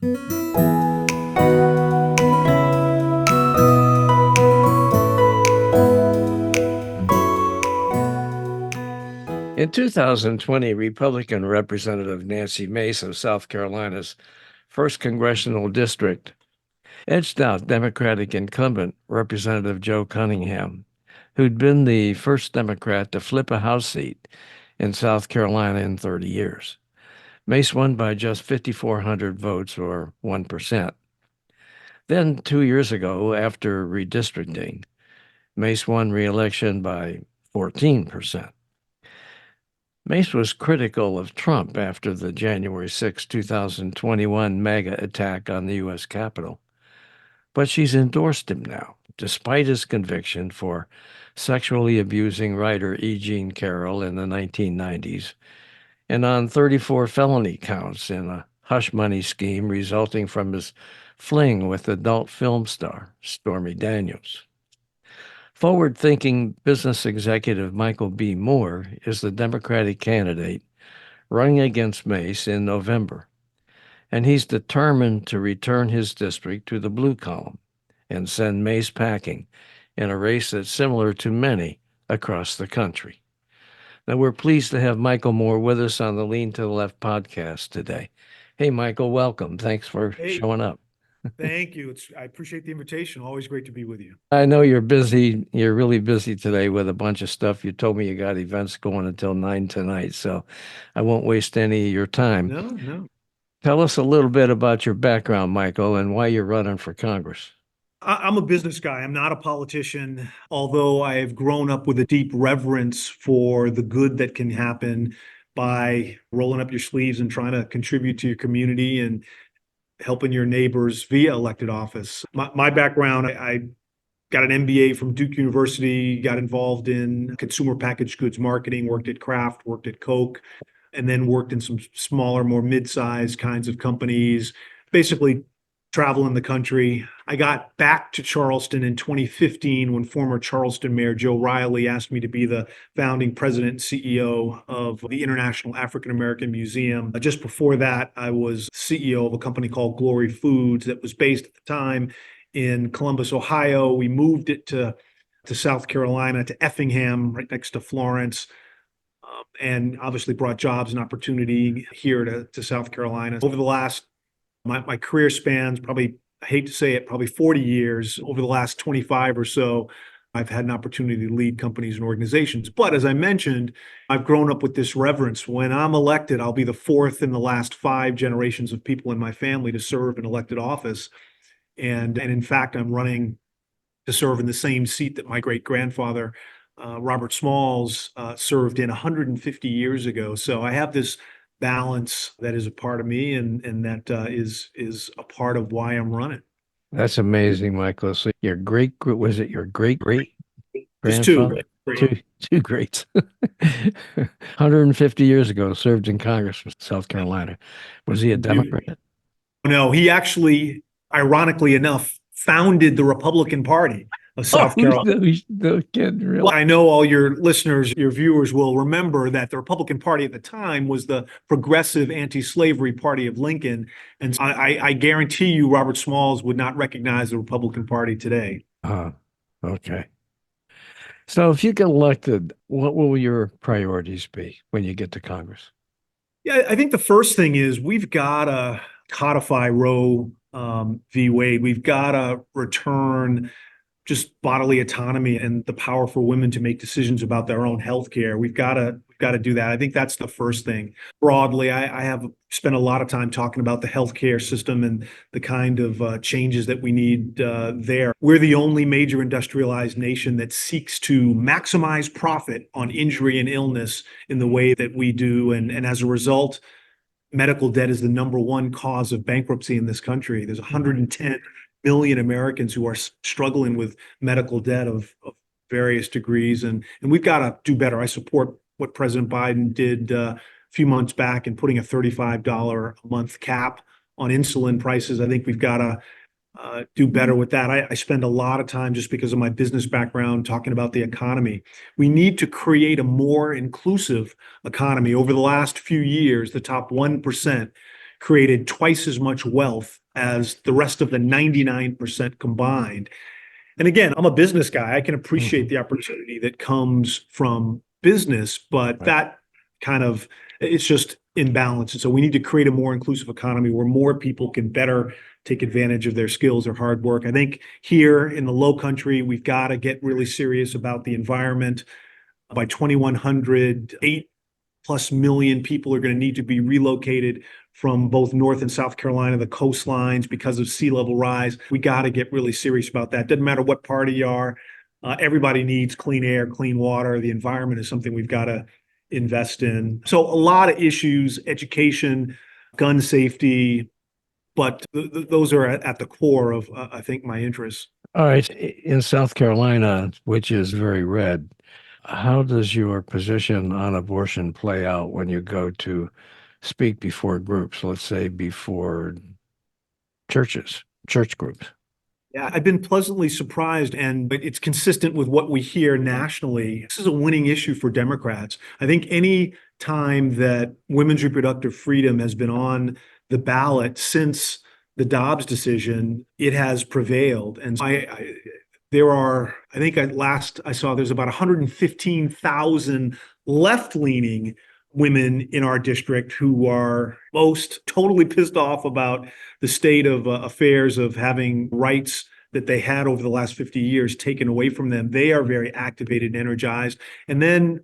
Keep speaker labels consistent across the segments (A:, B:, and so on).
A: In 2020, Republican Representative Nancy Mace of South Carolina's 1st Congressional District edged out Democratic incumbent Representative Joe Cunningham, who'd been the first Democrat to flip a House seat in South Carolina in 30 years. Mace won by just 5,400 votes, or 1%. Then, 2 years ago, after redistricting, Mace won re-election by 14%. Mace was critical of Trump after the January 6, 2021 MAGA attack on the U.S. Capitol. But she's endorsed him now, despite his conviction for sexually abusing writer E. Jean Carroll in the 1990s, and on 34 felony counts in a hush money scheme resulting from his fling with adult film star Stormy Daniels. Forward-thinking business executive Michael B. Moore is the Democratic candidate running against Mace in November, and he's determined to return his district to the blue column and send Mace packing in a race that's similar to many across the country. Now, we're pleased to have Michael Moore with us on the Lean to the Left podcast today. Hey, Michael, welcome. Thanks for showing up.
B: Thank you. I appreciate the invitation. Always great to be with you.
A: I know you're busy. You're really busy today with a bunch of stuff. You told me you got events going until 9 tonight, so I won't waste any of your time.
B: No.
A: Tell us a little bit about your background, Michael, and why you're running for Congress.
B: I'm a business guy. I'm not a politician, although I have grown up with a deep reverence for the good that can happen by rolling up your sleeves and trying to contribute to your community and helping your neighbors via elected office. My background, I got an MBA from Duke University, got involved in consumer packaged goods marketing, worked at Kraft, worked at Coke, and then worked in some smaller, more mid-sized kinds of companies, basically traveling the country. I got back to Charleston in 2015 when former Charleston Mayor Joe Riley asked me to be the founding president and CEO of the International African American Museum. Just before that, I was CEO of a company called Glory Foods that was based at the time in Columbus, Ohio. We moved it to South Carolina, to Effingham, right next to Florence, and obviously brought jobs and opportunity here to South Carolina. Over the last My career spans probably, I hate to say it, probably 40 years. Over the last 25 or so, I've had an opportunity to lead companies and organizations. But as I mentioned, I've grown up with this reverence. When I'm elected, I'll be the fourth in the last 5 generations of people in my family to serve in elected office. And in fact, I'm running to serve in the same seat that my great-grandfather, Robert Smalls, served in 150 years ago. So I have this balance that is a part of me, and that is a part of why I'm running.
A: That's amazing, Michael. So your was it your great
B: Just
A: grandfather? Two greats. 150 years ago, served in Congress from South Carolina. Was he a Democrat?
B: No, he actually, ironically enough, founded the Republican Party of South Carolina.
A: No kidding, really?
B: Well, I know all your listeners, your viewers will remember that the Republican Party at the time was the progressive anti-slavery party of Lincoln. And I guarantee you Robert Smalls would not recognize the Republican Party today.
A: Okay. So if you get elected, what will your priorities be when you get to Congress?
B: Yeah, I think the first thing is we've got to codify Roe v. Wade. We've got to return just bodily autonomy and the power for women to make decisions about their own health care. We've got to do that. I think that's the first thing. Broadly, I have spent a lot of time talking about the healthcare system and the kind of changes that we need there. We're the only major industrialized nation that seeks to maximize profit on injury and illness in the way that we do. And as a result, medical debt is the #1 cause of bankruptcy in this country. There's 110 million Americans who are struggling with medical debt of various degrees, and we've got to do better. I support what President Biden did a few months back in putting a $35 a month cap on insulin prices. I think we've got to do better with that. I spend a lot of time, just because of my business background, talking about the economy. We need to create a more inclusive economy. Over the last few years, the top 1% created twice as much wealth as the rest of the 99% combined. And again, I'm a business guy. I can appreciate the opportunity that comes from business, but
A: Right.
B: that kind of, it's just imbalance. And so we need to create a more inclusive economy where more people can better take advantage of their skills, their hard work. I think here in the low country, we've got to get really serious about the environment. By 2100, 8+ million people are going to need to be relocated from both North and South Carolina, the coastlines, because of sea level rise. We got to get really serious about that. Doesn't matter what party you are. Everybody needs clean air, clean water. The environment is something we've got to invest in. So a lot of issues, education, gun safety, but those are at the core of, I think, my interests.
A: All right. In South Carolina, which is very red, how does your position on abortion play out when you go to speak before groups, let's say before church groups?
B: Yeah, I've been pleasantly surprised, and it's consistent with what we hear nationally. This is a winning issue for Democrats. I think any time that women's reproductive freedom has been on the ballot since the Dobbs decision, it has prevailed. And there are, I think last I saw, there's about 115,000 left-leaning women in our district who are most totally pissed off about the state of affairs of having rights that they had over the last 50 years taken away from them. They are very activated and energized. And then,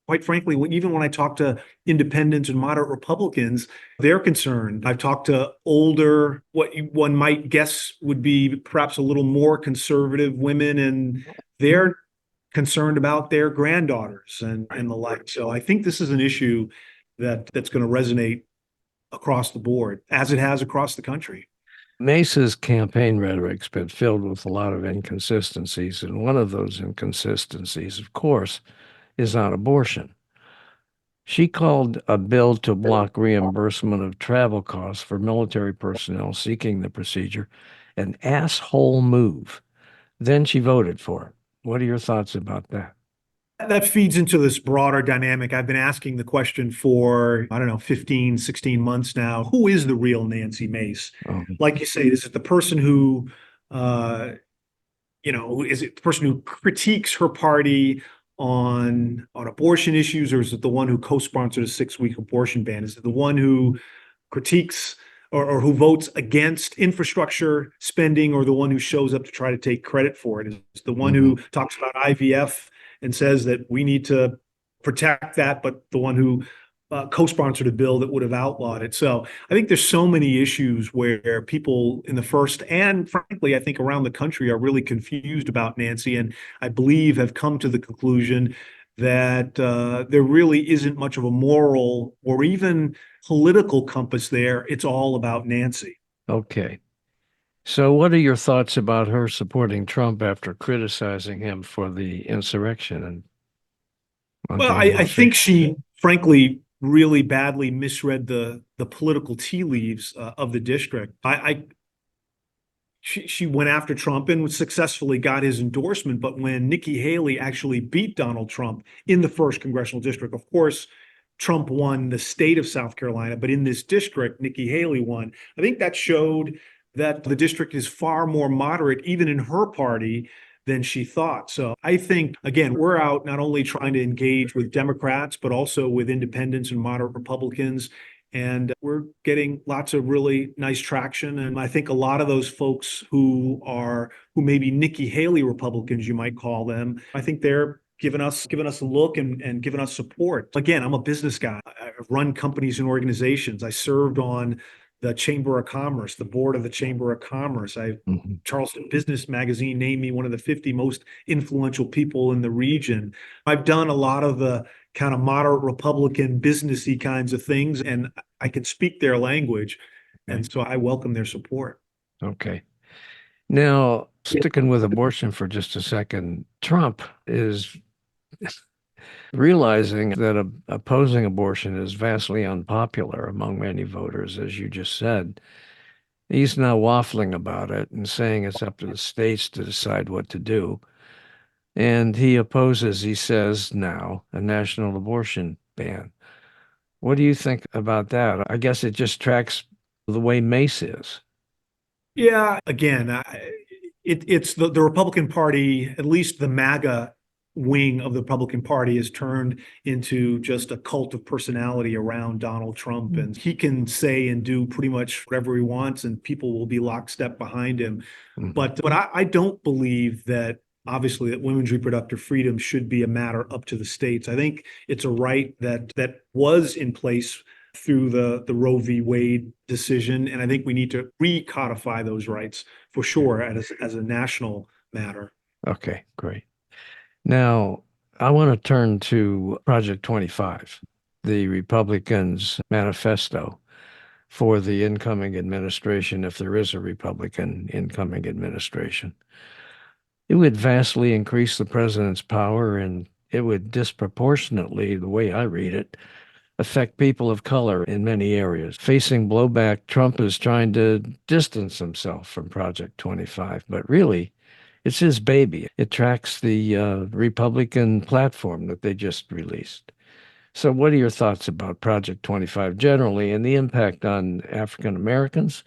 B: quite frankly, even when I talk to independents and moderate Republicans, they're concerned. I've talked to older, what one might guess would be perhaps a little more conservative women, and they're concerned about their granddaughters and the like. So I think this is an issue that's going to resonate across the board, as it has across the country.
A: Mace's campaign rhetoric's been filled with a lot of inconsistencies, and one of those inconsistencies, of course, is on abortion. She called a bill to block reimbursement of travel costs for military personnel seeking the procedure an asshole move. Then she voted for it. What are your thoughts about that?
B: That feeds into this broader dynamic. I've been asking the question for, I don't know, 15, 16 months now. Who is the real Nancy Mace?
A: Oh,
B: Like you say, is it the person who, is it the person who critiques her party on abortion issues, or is it the one who co-sponsored a 6-week abortion ban? Is it the one who critiques or who votes against infrastructure spending, or the one who shows up to try to take credit for it? Is it the one who talks about IVF and says that we need to protect that, but the one who co-sponsored a bill that would have outlawed it? So I think there's so many issues where people in the first, and frankly, I think around the country, are really confused about Nancy, and I believe have come to the conclusion that there really isn't much of a moral or even political compass there. It's all about Nancy.
A: okay. So, what are your thoughts about her supporting Trump after criticizing him for the insurrection and on
B: Well,
A: January
B: I
A: 6th?
B: think she, frankly, really badly misread the political tea leaves of the district. She went after Trump and successfully got his endorsement. But when Nikki Haley actually beat Donald Trump in the first congressional district, of course, Trump won the state of South Carolina, but in this district, Nikki Haley won. I think that showed that the district is far more moderate, even in her party, than she thought. So I think, again, we're out not only trying to engage with Democrats, but also with independents and moderate Republicans. And we're getting lots of really nice traction. And I think a lot of those folks who may be Nikki Haley Republicans, you might call them, I think they're giving us a look and giving us support. Again, I'm a business guy. I've run companies and organizations. I served on the Chamber of Commerce, the board of the Chamber of Commerce. Charleston Business Magazine named me one of the 50 most influential people in the region. I've done a lot of the kind of moderate Republican businessy kinds of things, and I can speak their language. And so I welcome their support.
A: Okay. Now, sticking with abortion for just a second, Trump is realizing that opposing abortion is vastly unpopular among many voters, as you just said. He's now waffling about it and saying it's up to the states to decide what to do. And he opposes, he says now, a national abortion ban. What do you think about that? I guess it just tracks the way Mace is?
B: Yeah, again, it's the Republican Party, at least the MAGA wing of the Republican Party, has turned into just a cult of personality around Donald Trump. And he can say and do pretty much whatever he wants, and people will be lockstep behind him.
A: Mhm.
B: But I don't believe that, obviously, that women's reproductive freedom should be a matter up to the states. I think it's a right that was in place through the Roe v. Wade decision. And I think we need to recodify those rights for sure as a national matter.
A: Okay, great. Now, I want to turn to Project 25, the Republicans' manifesto for the incoming administration, if there is a Republican incoming administration. It would vastly increase the president's power, and it would disproportionately, the way I read it, affect people of color in many areas. Facing blowback, Trump is trying to distance himself from Project 25, but really, it's his baby. It tracks the Republican platform that they just released. So, what are your thoughts about Project 25 generally and the impact on African Americans,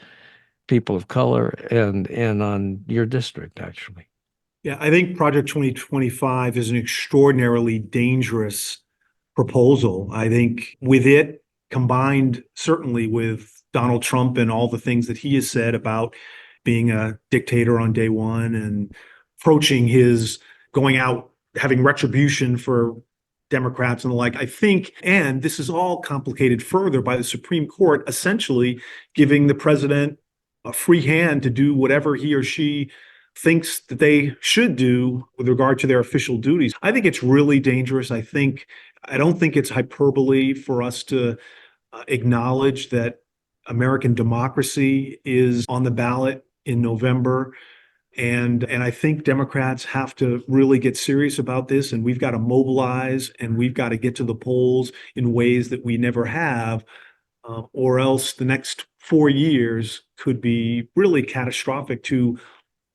A: people of color, and on your district, actually?
B: Yeah, I think Project 2025 is an extraordinarily dangerous proposal. I think with it, combined certainly with Donald Trump and all the things that he has said about being a dictator on day one and approaching his going out, having retribution for Democrats and the like, I think, and this is all complicated further by the Supreme Court essentially giving the president a free hand to do whatever he or she thinks that they should do with regard to their official duties. I think it's really dangerous. I don't think it's hyperbole for us to acknowledge that American democracy is on the ballot in November. And I think Democrats have to really get serious about this, and we've got to mobilize and we've got to get to the polls in ways that we never have, or else the next 4 years could be really catastrophic to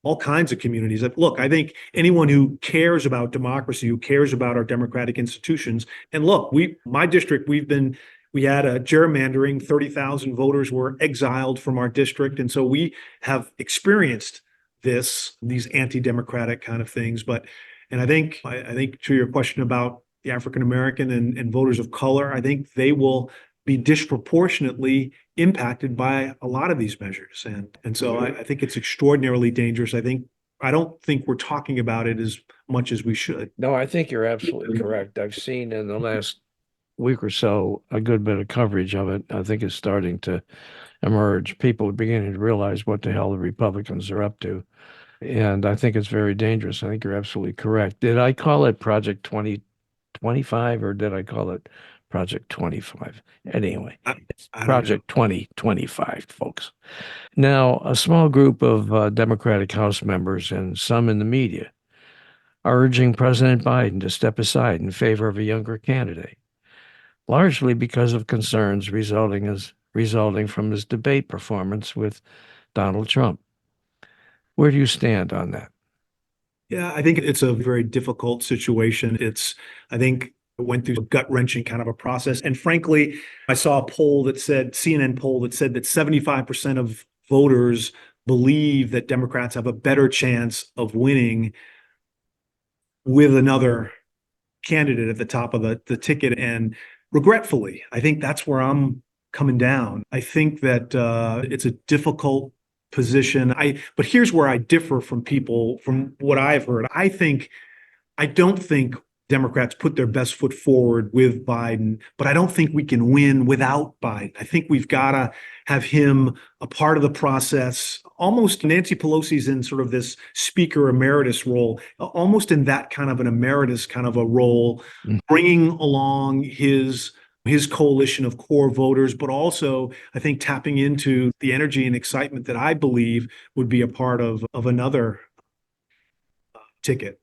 B: all kinds of communities. Look, I think anyone who cares about democracy, who cares about our democratic institutions, and look, my district, we had a gerrymandering, 30,000 voters were exiled from our district. And so we have experienced these anti-democratic kind of things. And I think to your question about the African American and voters of color, I think they will be disproportionately impacted by a lot of these measures. And so I think it's extraordinarily dangerous. I don't think we're talking about it as much as we should.
A: No, I think you're absolutely correct. I've seen in the last week or so a good bit of coverage of it. I think it's starting to emerge. People are beginning to realize what the hell the Republicans are up to. And I think it's very dangerous. I think you're absolutely correct. Did I call it Project 2025 or did I call it Project 25? Anyway, it's
B: I don't know.
A: Project 2025, folks. Now, a small group of Democratic House members and some in the media are urging President Biden to step aside in favor of a younger candidate, largely because of concerns resulting from his debate performance with Donald Trump. Where do you stand on that?
B: Yeah, I think it's a very difficult situation. I think it went through a gut-wrenching kind of a process. And frankly, I saw a CNN poll that said that 75% of voters believe that Democrats have a better chance of winning with another candidate at the top of the ticket. And regretfully, I think that's where I'm coming down. I think that it's a difficult position. But here's where I differ from people, from what I've heard. I don't think Democrats put their best foot forward with Biden, but I don't think we can win without Biden. I think we've got to have him a part of the process. Almost Nancy Pelosi's in sort of this speaker emeritus role, almost in that kind of an emeritus kind of a role, bringing along his coalition of core voters, but also I think tapping into the energy and excitement that I believe would be a part of another ticket.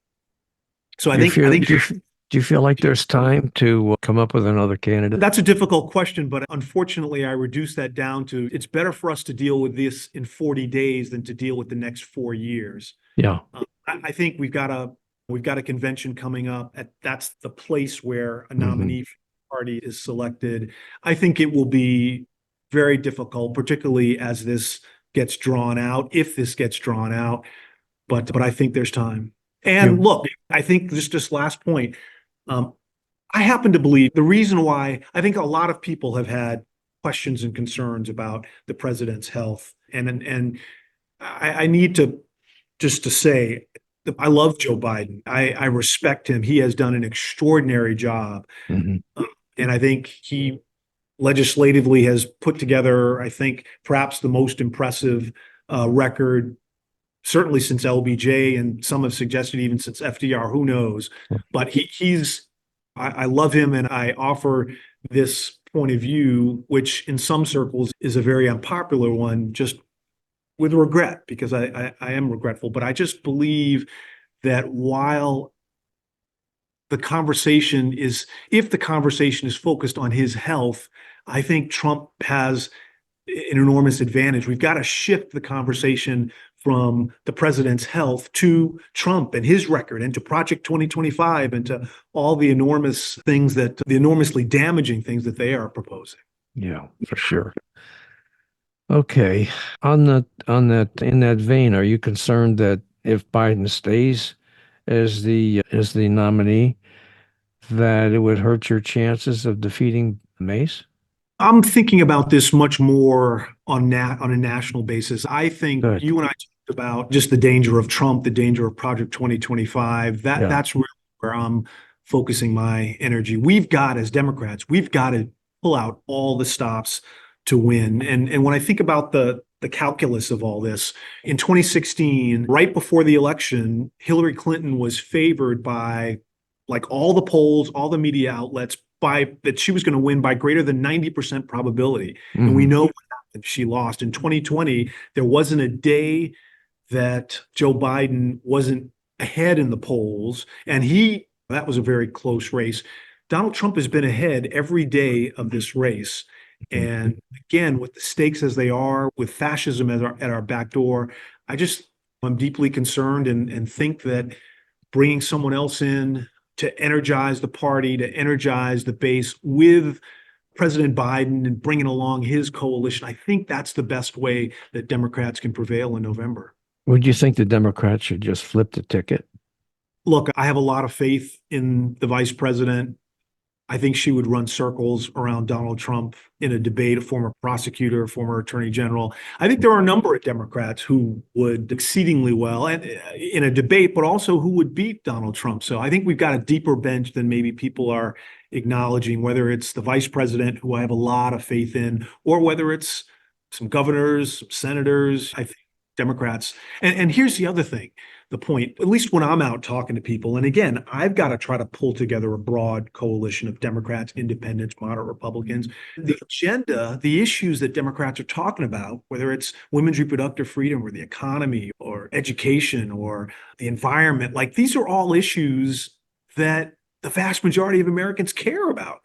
B: So I think
A: Do you feel like there's time to come up with another candidate?
B: that's a difficult question, but unfortunately, I reduce that down to it's better for us to deal with this in 40 days than to deal with the next 4 years.
A: Yeah.
B: I think we've got a convention coming up. That's the place where a nominee for the party is selected. I think it will be very difficult, particularly as this gets drawn out, if this gets drawn out. But I think there's time. And
A: You,
B: look, I think this last point, um, I happen to believe the reason why I think a lot of people have had questions and concerns about the president's health. And I need to just to say that I love Joe Biden. I respect him. He has done an extraordinary job.
A: Mhm.
B: And I think he legislatively has put together, I think, perhaps the most impressive record, certainly since LBJ, and some have suggested even since FDR, who knows? But I love him, and I offer this point of view, which in some circles is a very unpopular one, just with regret, because I am regretful. But I just believe that while the conversation is, if the conversation is focused on his health, I think Trump has an enormous advantage. We've got to shift the conversation from the president's health to Trump and his record and to Project 2025 and to all the enormous things the enormously damaging things that they are proposing.
A: Yeah, for sure. Okay. In that vein, are you concerned that if Biden stays as the nominee, that it would hurt your chances of defeating Mace?
B: I'm thinking about this much more on a national basis. I think
A: Good.
B: you and I talked about just the danger of Trump, the danger of Project 2025.
A: Yeah.
B: That's really where I'm focusing my energy. We've got, as Democrats, we've got to pull out all the stops to win. And when I think about the calculus of all this, in 2016, right before the election, Hillary Clinton was favored by, like, all the polls, all the media outlets, by that she was going to win by greater than 90% probability. And we
A: Mhm.
B: know what happened. She lost. In 2020, there wasn't a day that Joe Biden wasn't ahead in the polls. And that was a very close race. Donald Trump has been ahead every day of this race. And again, with the stakes as they are, with fascism at our back door, I'm deeply concerned and think that bringing someone else in to energize the party, to energize the base with President Biden and bringing along his coalition, I think that's the best way that Democrats can prevail in November.
A: Would you think the Democrats should just flip the ticket?
B: Look, I have a lot of faith in the vice president. I think she would run circles around Donald Trump in a debate, a former prosecutor, a former attorney general. I think there are a number of Democrats who would exceedingly well and in a debate, but also who would beat Donald Trump. So I think we've got a deeper bench than maybe people are acknowledging, whether it's the vice president, who I have a lot of faith in, or whether it's some governors, some senators. I think Democrats. And here's the other thing, the point, at least when I'm out talking to people, and again, I've got to try to pull together a broad coalition of Democrats, independents, moderate Republicans. The agenda, the issues that Democrats are talking about, whether it's women's reproductive freedom or the economy or education or the environment, like, these are all issues that the vast majority of Americans care about.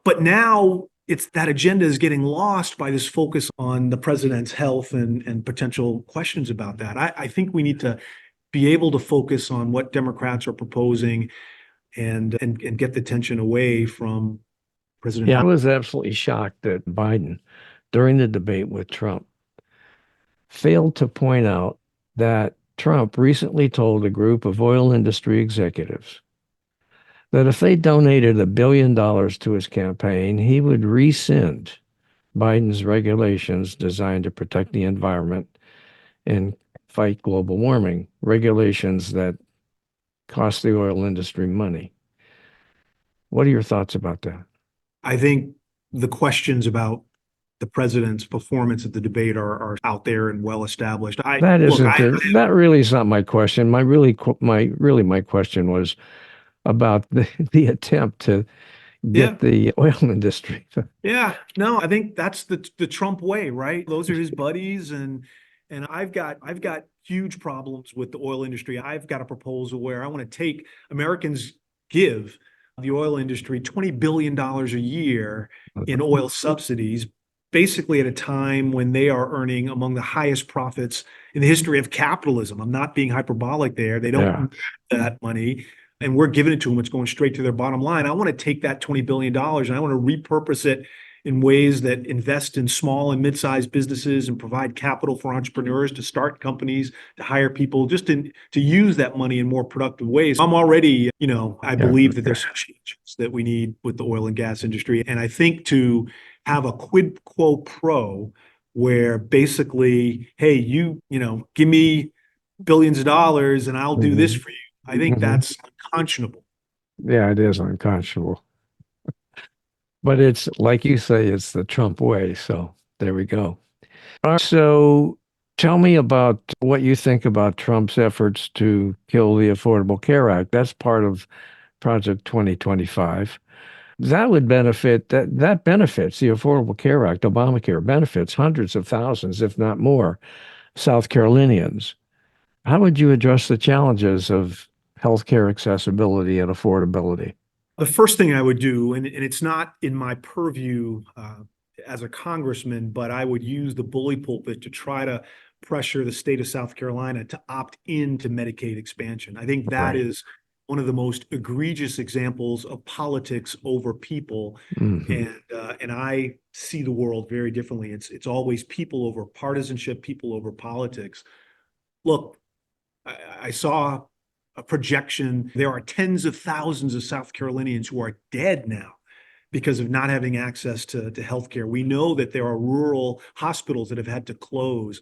B: But now that agenda is getting lost by this focus on the president's health and potential questions about that. I think we need to be able to focus on what Democrats are proposing and get the tension away from President
A: Yeah, I
B: Biden.
A: was absolutely shocked that Biden, during the debate with Trump, failed to point out that Trump recently told a group of oil industry executives that if they donated $1 billion to his campaign, he would rescind Biden's regulations designed to protect the environment and fight global warming, regulations that cost the oil industry money. What are your thoughts about that?
B: I think the questions about the president's performance at the debate are out there and well established.
A: That really is not my question. My question was about the attempt to
B: Yeah.
A: get the oil industry.
B: Yeah, no, I think that's the Trump way, right? Those are his buddies, and I've got huge problems with the oil industry. I've got a proposal where I want to take Americans give the oil industry $20 billion a year in oil subsidies, basically at a time when they are earning among the highest profits in the history of capitalism. I'm not being hyperbolic there. They don't
A: Yeah.
B: need that money, and we're giving it to them. It's going straight to their bottom line. I want to take that $20 billion and I want to repurpose it in ways that invest in small and mid-sized businesses and provide capital for entrepreneurs to start companies, to hire people, to use that money in more productive ways. I'm already, I believe that there's some changes that we need with the oil and gas industry. And I think to have a quid quo pro where basically, hey, give me billions of dollars and I'll do this for you. I think that's unconscionable.
A: Yeah, it is unconscionable. But it's like you say, it's the Trump way. So there we go. All right, so tell me about what you think about Trump's efforts to kill the Affordable Care Act. That's part of Project 2025. That would benefit that benefits the Affordable Care Act, Obamacare benefits hundreds of thousands, if not more, South Carolinians. How would you address the challenges of healthcare accessibility and affordability?
B: The first thing I would do, and it's not in my purview as a congressman, but I would use the bully pulpit to try to pressure the state of South Carolina to opt into Medicaid expansion. I think that is one of the most egregious examples of politics over people. And I see the world very differently. It's always people over partisanship, people over politics. Look, I saw a projection. There are tens of thousands of South Carolinians who are dead now because of not having access to healthcare. We know that there are rural hospitals that have had to close.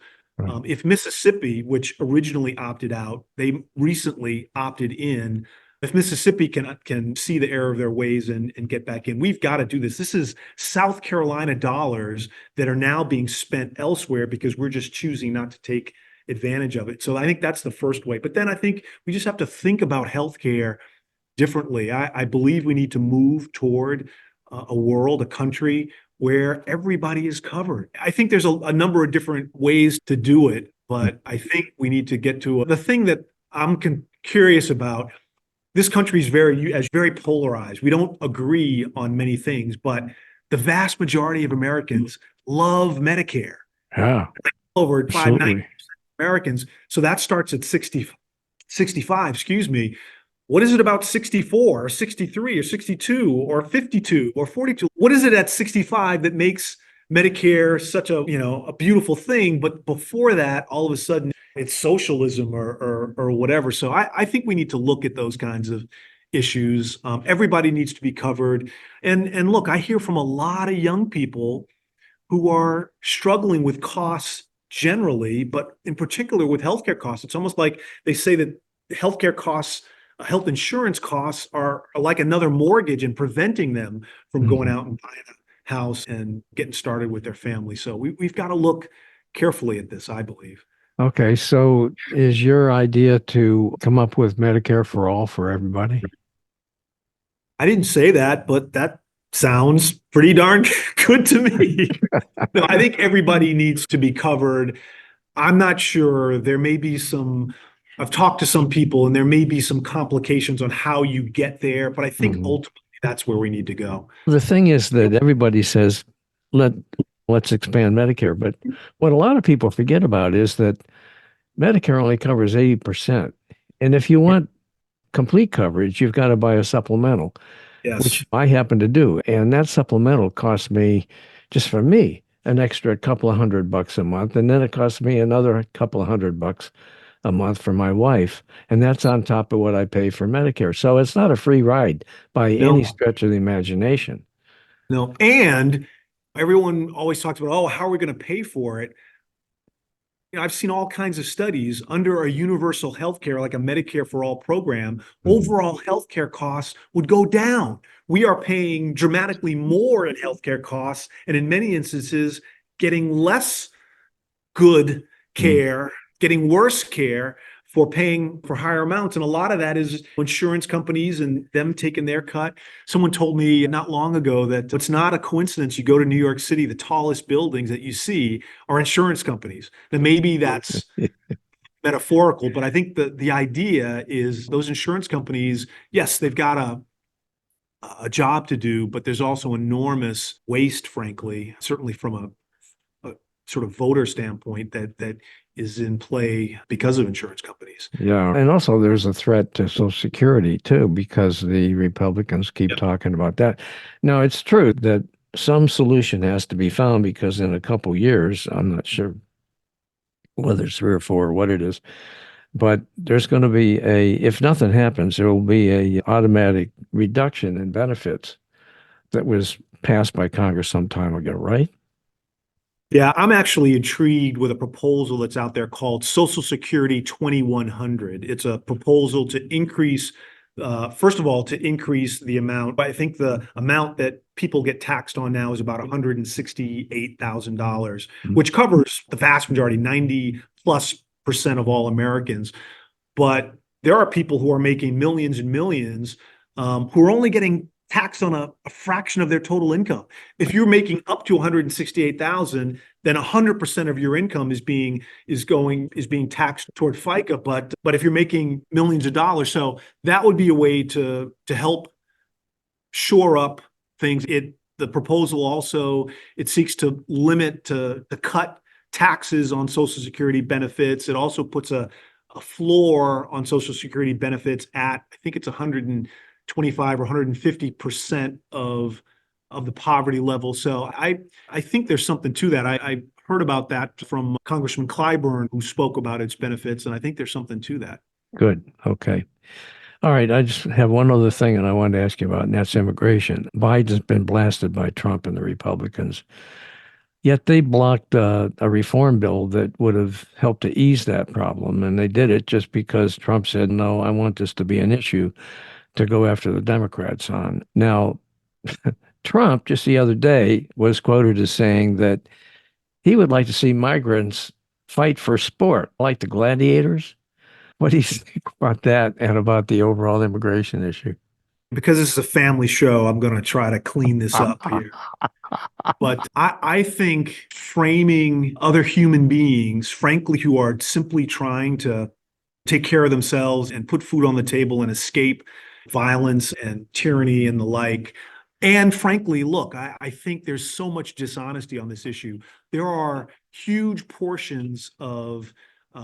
B: If Mississippi, which originally opted out, they recently opted in. If Mississippi can see the error of their ways and get back in, we've got to do this. This is South Carolina dollars that are now being spent elsewhere because we're just choosing not to take advantage of it. So I think that's the first way. But then I think we just have to think about healthcare differently. I believe we need to move toward a world, a country where everybody is covered. I think there's a number of different ways to do it, but I think we need to get to the thing that I'm curious about. This country is very polarized. We don't agree on many things, but the vast majority of Americans love Medicare.
A: Yeah,
B: Over
A: absolutely.
B: 590 Americans. So that starts at 65, excuse me. What is it about 64 or 63 or 62 or 52 or 42? What is it at 65 that makes Medicare such a beautiful thing? But before that, all of a sudden it's socialism or whatever. So I think we need to look at those kinds of issues. Everybody needs to be covered. And look, I hear from a lot of young people who are struggling with costs generally, but in particular with healthcare costs. It's almost like they say that healthcare costs, health insurance costs are like another mortgage and preventing them from going out and buying a house and getting started with their family. So we've got to look carefully at this, I believe.
A: Okay, so is your idea to come up with Medicare for all for everybody?
B: I didn't say that, but that sounds pretty darn good to me. No, I think everybody needs to be covered. I'm not sure. I've talked to some people and there may be some complications on how you get there, but I think ultimately that's where we need to go.
A: The thing is that everybody says, let's expand Medicare. But what a lot of people forget about is that Medicare only covers 80%. And if you want complete coverage, you've got to buy a supplemental, which I happen to do. And that supplemental costs me, just for me, an extra couple of $100 a month. And then it costs me another couple of $100 a month for my wife. And that's on top of what I pay for Medicare. So it's not a free ride by any stretch of the imagination.
B: No. And everyone always talks about, oh, how are we going to pay for it? I've seen all kinds of studies under a universal healthcare, like a Medicare for all program, overall healthcare costs would go down. We are paying dramatically more in healthcare costs, and in many instances, getting less good care, getting worse care for paying for higher amounts. And a lot of that is insurance companies and them taking their cut. Someone told me not long ago that it's not a coincidence. You go to New York City, the tallest buildings that you see are insurance companies. Now, maybe that's metaphorical, but I think the idea is those insurance companies, yes, they've got a job to do, but there's also enormous waste, frankly, certainly from a sort of voter standpoint that is in play because of insurance companies.
A: Yeah. And also there's a threat to Social Security too, because the Republicans keep talking about that. Now, it's true that some solution has to be found because in a couple years, I'm not sure whether it's 3 or 4 or what it is, but there's going to be if nothing happens, there will be a automatic reduction in benefits that was passed by Congress some time ago, right?
B: Yeah, I'm actually intrigued with a proposal that's out there called Social Security 2100. It's a proposal to increase, first of all, to increase the amount. I think the amount that people get taxed on now is about $168,000, which covers the vast majority, 90+% of all Americans. But there are people who are making millions and millions, who are only getting taxed on a fraction of their total income. If you're making up to 168,000, then 100% of your income is being taxed toward FICA. But if you're making millions of dollars, so that would be a way to help shore up things. The proposal also, it seeks to cut taxes on Social Security benefits. It also puts a floor on Social Security benefits at, I think it's 125 or 150% of the poverty level. So I think there's something to that. I heard about that from Congressman Clyburn, who spoke about its benefits, and I think there's something to that.
A: Good. Okay. All right. I just have one other thing, and I wanted to ask you about, and that's immigration. Biden's been blasted by Trump and the Republicans, yet they blocked a reform bill that would have helped to ease that problem. And they did it just because Trump said, no, I want this to be an issue to go after the Democrats on. Now, Trump just the other day was quoted as saying that he would like to see migrants fight for sport, like the gladiators. What do you think about that and about the overall immigration issue?
B: Because this is a family show, I'm going to try to clean this up here. But I think framing other human beings, frankly, who are simply trying to take care of themselves and put food on the table and escape violence and tyranny and the like. And frankly, look, I think there's so much dishonesty on this issue. There are huge portions of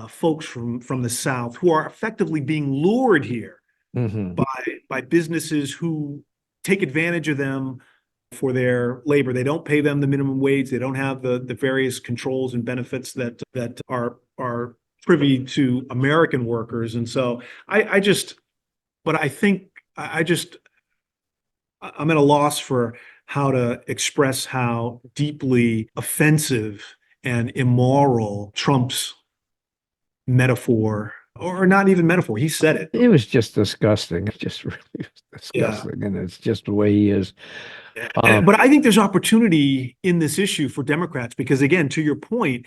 B: folks from the South who are effectively being lured here by businesses who take advantage of them for their labor. They don't pay them the minimum wage. They don't have the various controls and benefits that are privy to American workers. And so but I think I'm at a loss for how to express how deeply offensive and immoral Trump's metaphor, or not even metaphor, he said it.
A: It was just disgusting. It just really was disgusting. Yeah. And it's just the way he is.
B: But I think there's opportunity in this issue for Democrats because, again, to your point,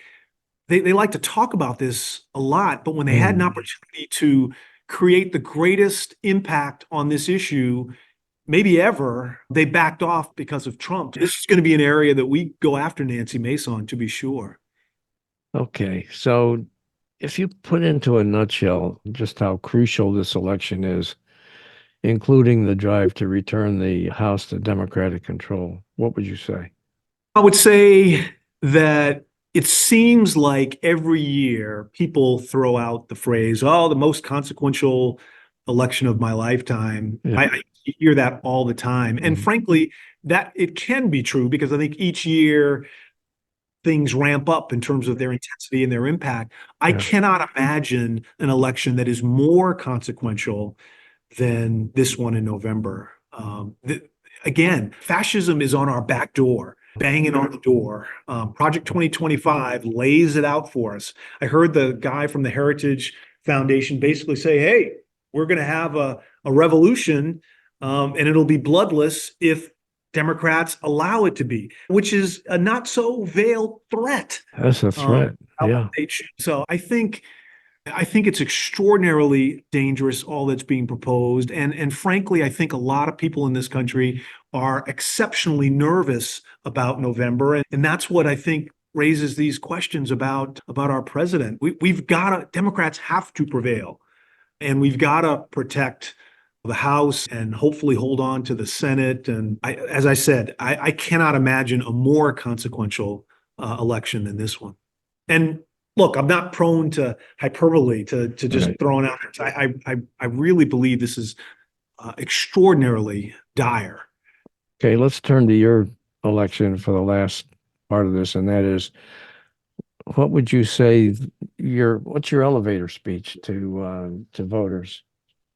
B: they like to talk about this a lot, but when they had an opportunity to create the greatest impact on this issue, maybe ever, they backed off because of Trump. This is going to be an area that we go after Nancy Mace on, to be sure.
A: Okay, so if you put into a nutshell just how crucial this election is, including the drive to return the House to Democratic control, what would you say?
B: I would say that it seems like every year people throw out the phrase, oh, the most consequential election of my lifetime. Yeah. I hear that all the time. And frankly, that it can be true because I think each year things ramp up in terms of their intensity and their impact. I cannot imagine an election that is more consequential than this one in November. Again, fascism is on our back door, banging on the door. Project 2025 lays it out for us. I heard the guy from the Heritage Foundation basically say, hey, we're going to have a revolution and it'll be bloodless if Democrats allow it to be, which is a not so veiled threat.
A: That's a threat. Yeah.
B: So I think it's extraordinarily dangerous, all that's being proposed. And frankly, I think a lot of people in this country are exceptionally nervous about November. And that's what I think raises these questions about our president. Democrats have to prevail, and we've got to protect the House and hopefully hold on to the Senate. And as I said, I cannot imagine a more consequential election than this one. And look, I'm not prone to hyperbole, to just throwing out there. I really believe this is extraordinarily dire.
A: Okay, let's turn to your election for the last part of this, and that is, what would you say what's your elevator speech to voters?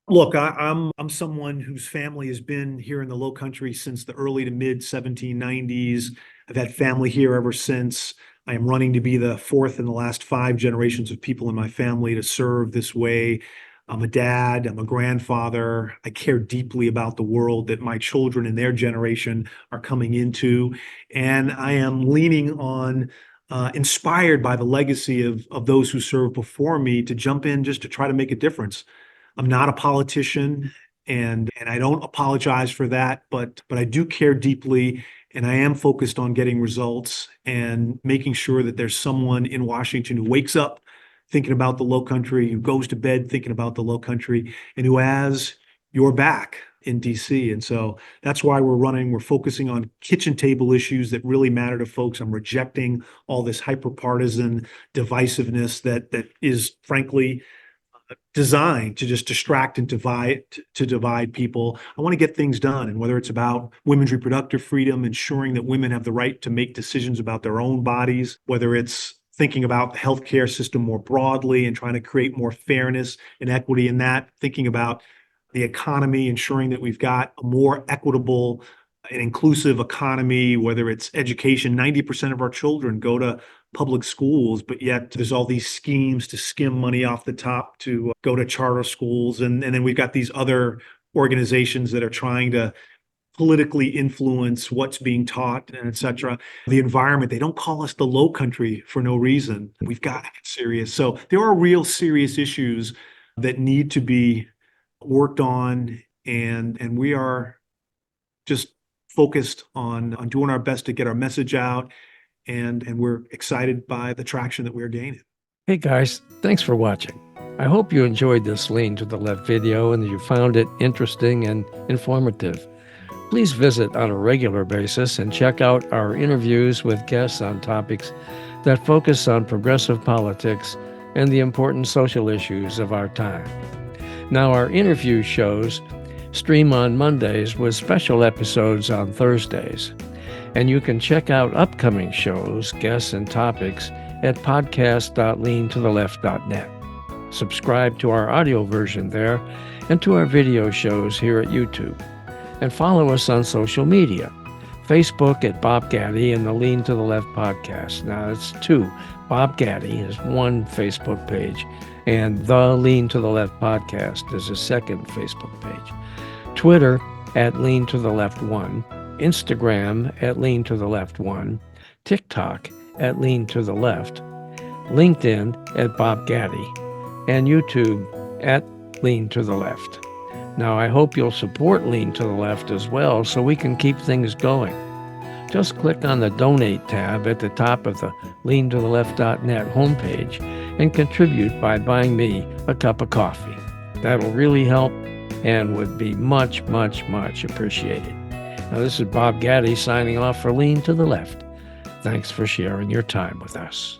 B: Look, I'm someone whose family has been here in the Low Country since the early to mid 1790s. I've had family here ever since. I am running to be the fourth in the last 5 generations of people in my family to serve this way. I'm a dad, I'm a grandfather. I care deeply about the world that my children and their generation are coming into. And I am leaning on, inspired by the legacy of those who served before me to jump in just to try to make a difference. I'm not a politician, and I don't apologize for that, but I do care deeply, and I am focused on getting results and making sure that there's someone in Washington who wakes up thinking about the Low Country, who goes to bed thinking about the Low Country, and who has your back in DC. And so that's why we're running. We're focusing on kitchen table issues that really matter to folks. I'm rejecting all this hyper-partisan divisiveness that is frankly designed to just distract and divide people. I want to get things done. And whether it's about women's reproductive freedom, ensuring that women have the right to make decisions about their own bodies, whether it's thinking about the healthcare system more broadly and trying to create more fairness and equity in that, thinking about the economy, ensuring that we've got a more equitable and inclusive economy, whether it's education. 90% of our children go to public schools, but yet there's all these schemes to skim money off the top to go to charter schools. And then we've got these other organizations that are trying to politically influence what's being taught and et cetera. The environment, they don't call us the Low Country for no reason. We've got to get serious. So there are real serious issues that need to be worked on, and we are just focused on doing our best to get our message out, and we're excited by the traction that we're gaining.
A: Hey guys, thanks for watching. I hope you enjoyed this Lean to the Left video and that you found it interesting and informative. Please visit on a regular basis and check out our interviews with guests on topics that focus on progressive politics and the important social issues of our time. Now, our interview shows stream on Mondays with special episodes on Thursdays. And you can check out upcoming shows, guests, and topics at podcast.leantotheleft.net. Subscribe to our audio version there and to our video shows here at YouTube. And follow us on social media. Facebook at Bob Gaddy and the Lean to the Left podcast. Now it's two. Bob Gaddy is one Facebook page, and the Lean to the Left podcast is a second Facebook page. Twitter at Lean to the Left 1, Instagram at Lean to the Left 1, TikTok at Lean to the Left, LinkedIn at Bob Gaddy, and YouTube at Lean to the Left. Now, I hope you'll support Lean to the Left as well so we can keep things going. Just click on the Donate tab at the top of the leantotheleft.net homepage and contribute by buying me a cup of coffee. That'll really help and would be much, much, much appreciated. Now, this is Bob Gaddy signing off for Lean to the Left. Thanks for sharing your time with us.